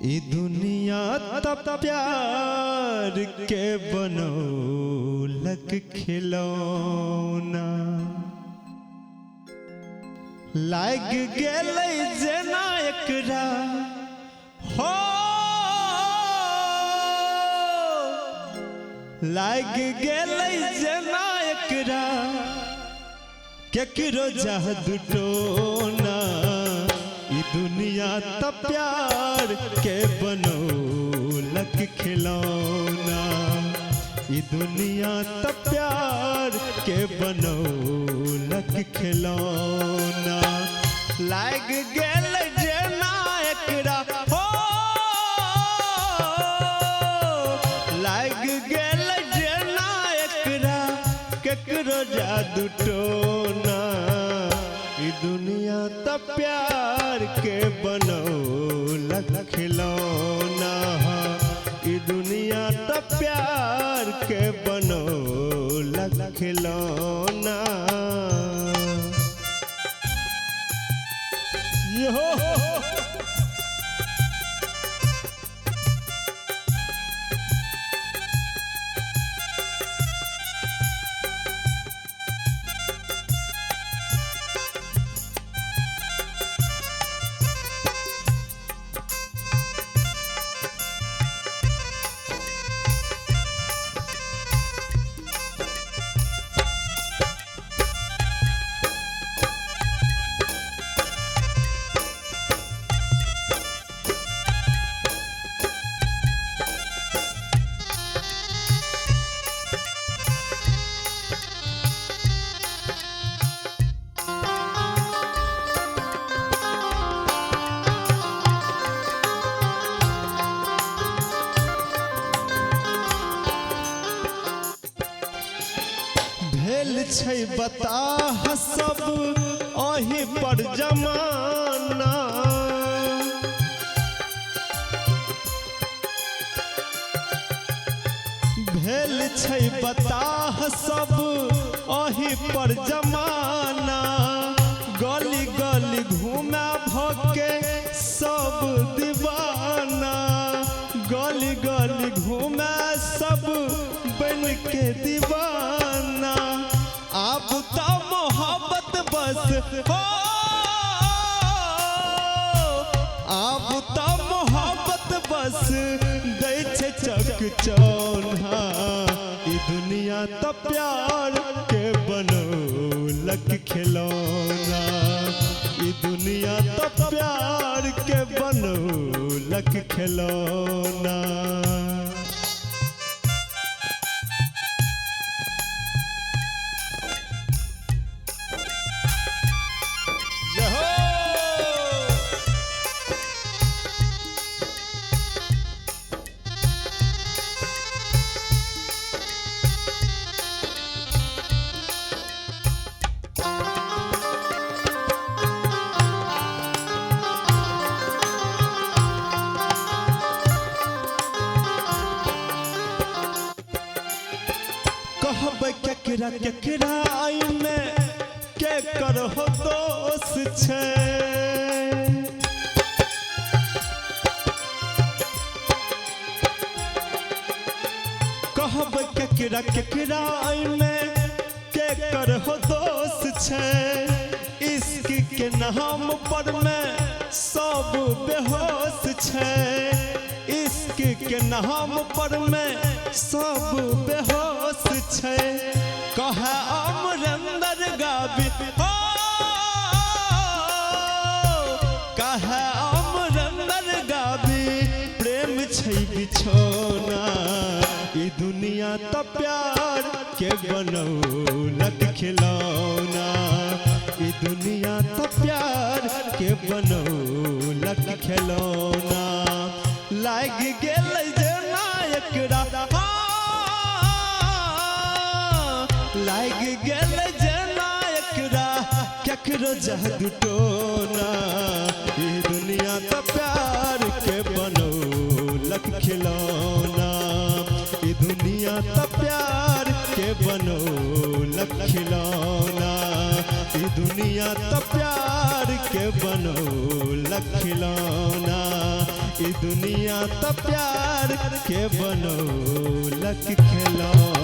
ई दुनिया तब प्यार के बनौलक खिलौना लाग गेलै जेना एकरा हो लाग गेलै जेना एकरा केकरो जादू टोना ई दुनिया त प्यार के बनौलक खिलौना ई दुनिया त प्यार के बनौलक खिलौना लाग गेल जेना एकरा हो लाग गेल जेना एकरा केकरो जादू टोना ई दुनिया त प्यार के बनौलक खिलौना ई दुनिया त प्यार के बनौलक खिलौना यो भेल छै बताह सब अही पर जमाना भेल छै बताह सब अही पर जमाना गली गली घूमे भके सब दीवाना गली गली घूमे सब बन के दीवाना अब तो मोहब्बत बस हो अब तो मोहब्बत बस दै छै चक चौन्हा ई दुनिया त प्यार के बनौलक खिलौना ई दुनिया त प्यार के बनौलक खिलौना कहबै केकरा केकरा में के करहो दोष छै कहबै केकरा केकरा में के करहो दोष छै इश्क के नाम पर में सब बेहोश छै इश्क के नाम पर में सब बेहोश छै कहे अमरेंद्र गाबी हो कहे अमरेंद्र गाबी प्रेम छै बिछौना ई दुनिया त प्यार के बनौलक खिलौना ई दुनिया त प्यार के बनौलक खिलौना लाग गेल जेना एकरा लाग गेल जेना एकरा केकरो जादू टोना ई दुनिया त प्यार के बनौलक खिलौना ई दुनिया त प्यार के बनौलक खिलौना ई दुनिया त प्यार के बनौलक खिलौना ई दुनिया तो प्यार के बनौलक खिलौना।